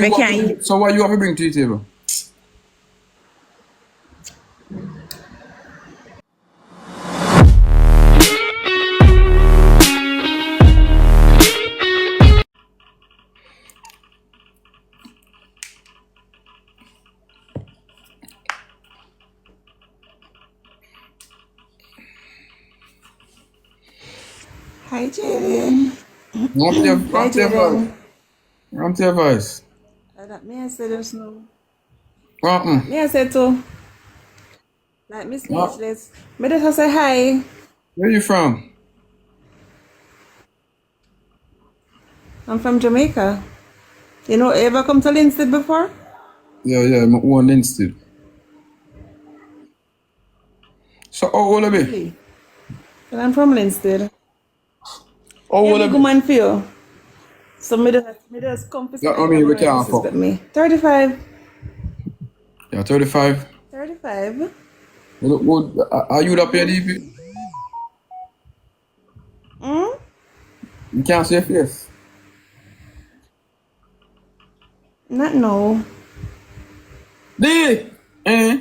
We can't. So what you have to bring to the table? Hi, Jayden. What's your Hi, voice? Jayden. What's your voice? That me I said just now. What? Me I said too. Like me What? speechless. Me just say hi. Where you from? I'm from Jamaica. You know, ever come to Linstead before? Yeah, my own instant. So how old are you? Really? Well, I'm from Linstead. How Yeah, old big are you? woman feel. So me just come to Yeah, spend I a couple mean, we nights can't with fuck. me. 35. Yeah, 35. 35? You look good. Are you the PDP? Hmm? You can't see your face. Not no. D! Eh?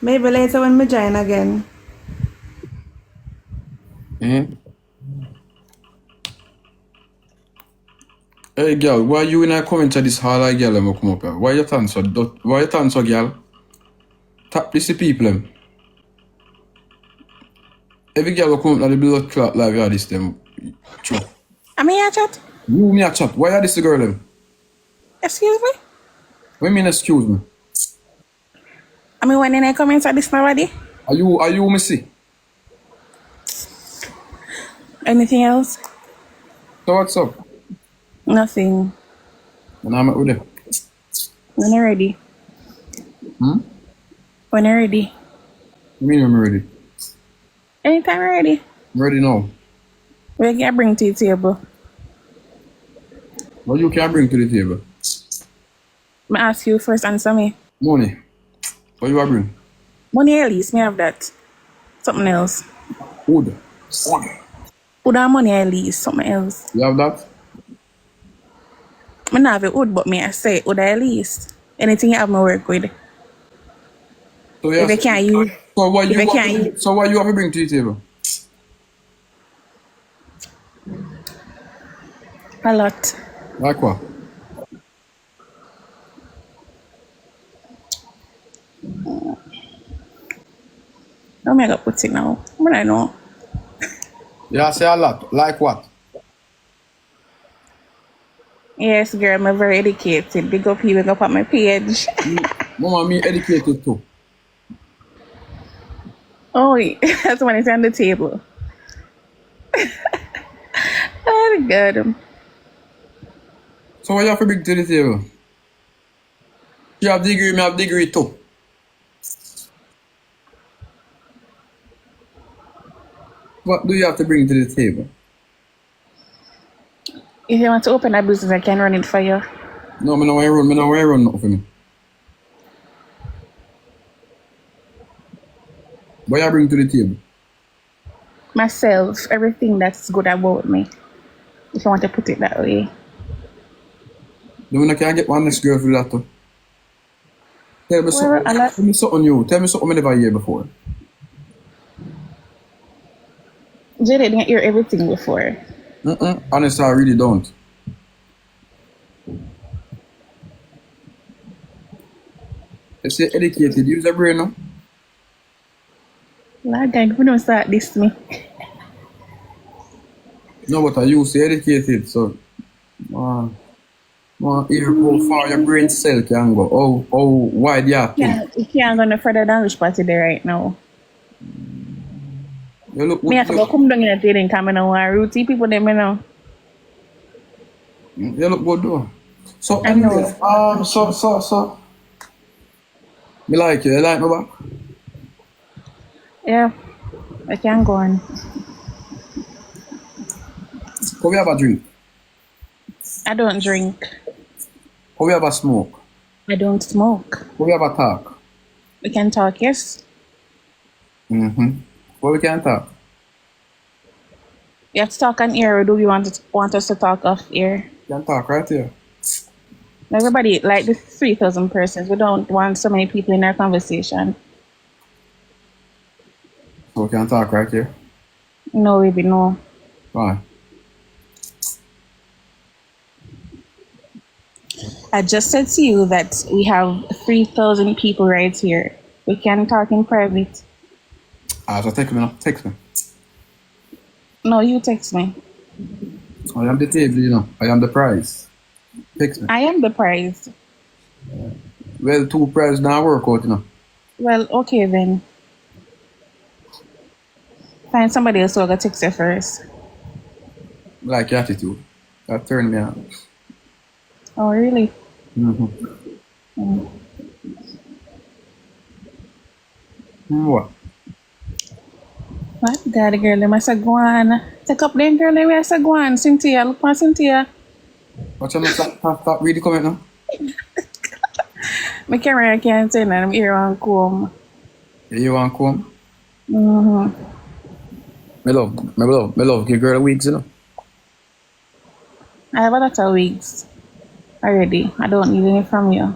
Maybe later when me join again. Eh? Hey, girl, why you in a comment to this hall, girl, and come up here? Why you turn so, why you turn so, girl? Tap this the people, them. Every girl will come up to the blood clot live, you this, them. True. I mean, yeah, chat. You me a chat. Why are this the girl, them? Excuse me? What mean, excuse me? I mean, when I come inside this already? Are you me see? Anything else? So what's up? Nothing. And I'm with you. When you're ready. When you're ready. You mean I'm ready? Anytime you're ready. I'm ready now. We can bring to the table. What you can bring to the table? I ask you first answer me. Money. What you bring? Money at least, me have that. Something else. Wood. Wood and money at least, something else. You have that? I not have it wood, but me I say wood at least. Anything you have me work with. So If I can't use, so what if you I have can't to, use, so what you have to bring to the table? a lot. Like what? How am I gonna put it now? What I know. Yeah, say a lot. Like what? Yes, girl, I'm very educated. Big up you, big up at my page. Mama, me educated too. Oh, that's when it's on the table. Oh, God. So what you have to bring to the table? You have degree, me have degree too. What do you have to bring to the table? If you want to open a business, I can run it for you. No, me no want to run, nothing for me. What you bring to the table? Myself, everything that's good about me. If you want to put it that way. No, I can't get one next girl for that too. Tell me something. Tell me something new. Tell me something I never hear before. Jay didn't hear everything before. Honestly, I really don't. If you're educated, use a brain now. Lord God, we don't start this to me. No, but I use educated, so hear how far your brain cell can go. How wide you think. You can't go no further than which party there right now. You look Me have to go come down in a day and come in and rooty people them you know. you look good though. So I know. anyways, so me like you like me back? Yeah. I can go on. How we have a drink? I don't drink. How we have a smoke? I don't smoke. How we have a talk? We can talk, yes? What we can talk? You have to talk on air, or do you want us to talk off air? You can talk right here. Everybody, like this 3,000 persons. We don't want so many people in our conversation. So we can talk right here. No, baby, no. Why? I just said to you that we have 3,000 people right here. We can talk in private. So text me now. Text me. No, you text me. I am the table, you know. I am the prize. Text me. I am the prize. Well, two prize now work out, you know. Well, okay then. Find somebody else who will text you first. Like your attitude. That turned me on. Oh, really? What? What? God, girl, them I say go on. Take up them girl, them I say go on. Cynthia, look for Cynthia. What's your stop read the comment now? My camera can't say that. I'm here on comb. Yeah, you want to come? Mm-hmm. Me love, give girl a weeks, you know. I have a lot of wigs already. I don't need any from you.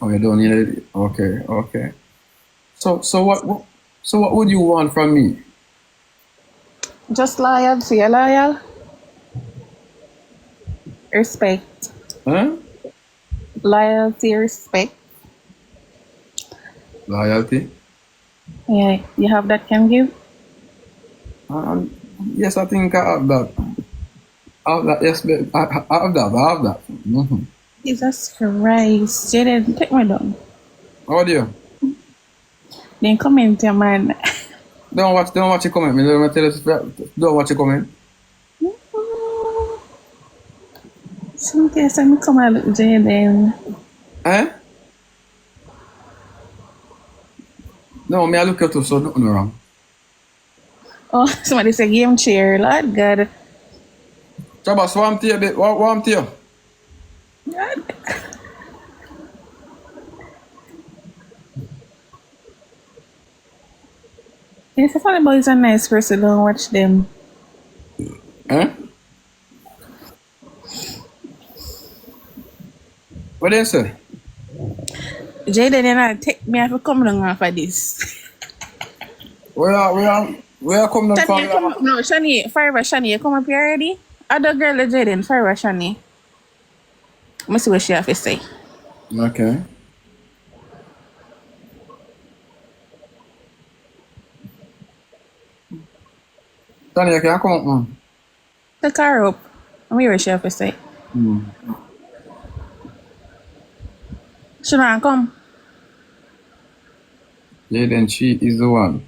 Oh, you don't need it? Okay. So what would you want from me? Just loyalty, you loyal? Respect. Huh? Loyalty, respect. Loyalty? Yeah, you have that can give? Um, yes, I think I have that. I have that, yes, I have that, I have that. Jesus Christ. Jayden, take me down. How do you? Then comment your man. Don't watch it comment. Me don't tell you, don't watch it comment. Sometimes I come and look Jayden. Eh? No, me I look at you, so nothing wrong. Oh, somebody say game chair. Lord God. Jabas, what I'm to you, what I'm to you? If a boy is a nice person, don't watch them. Eh? What do you say? Jayden, you know, take me off to come down off of this. Where I come down Shani, from? you come up. No, Shani, forever Shani, you come up here already? Other girl, Jayden, forever Shani. Let me see what she have to say. Okay. Tanya, can I come up, man? Take her up. Let me hear what she have to say. She not come. Yeah, then she is the one.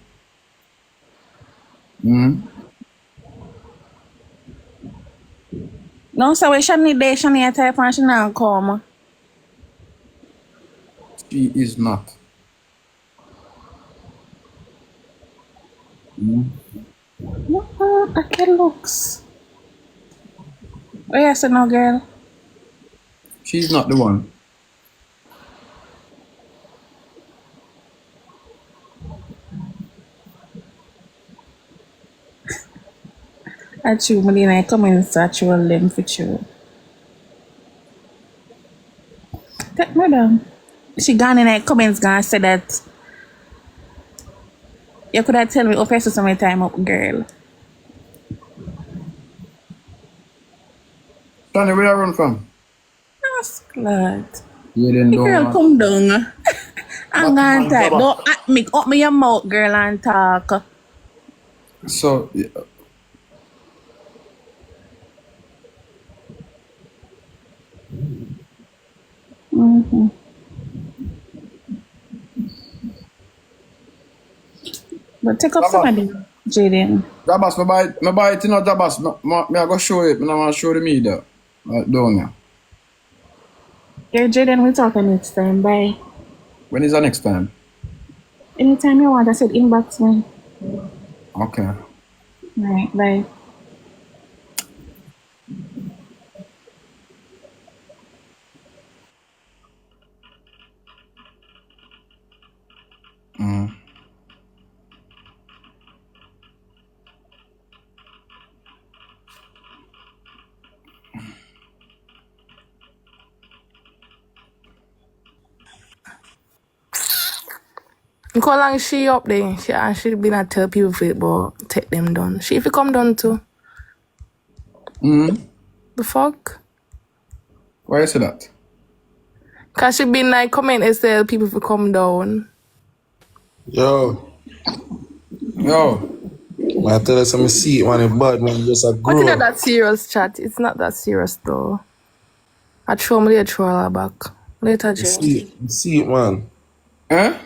No, so when Shani there, Shani a type and she not come. She is not. Okay, looks. Oh, yes, no, girl. She's not the one. Actually, Medina, I come in actual them for you. Madam. She gone in her comments gonna say that you could have tell me up so many time up, girl. Tanya, where I run from? That's glad. Yeah, then The don't girl want. come down. I'm But gonna man, type. Jabba. Don't at me. Up me your mouth, girl, and talk. So, But take up Jabba. somebody, Jayden. Jabas, me buy it, you know, Jabas. Me I go show it. Me I want to show the media. Down here. Yeah, Jayden, we talk next time. Bye. When is the next time? Anytime you want, I said inbox me. Okay. Alright, bye. Look how long she up there. She been a tell people for it, but take them down. She if you come down too. The fuck? Why you say that? Cause she been like comment and tell people to come down. Yo, Yo. I tell you some see it when it bad man just a But it's not grow. that serious, chat. It's not that serious though. I throw me later back. Later, Jay. See it man. Huh?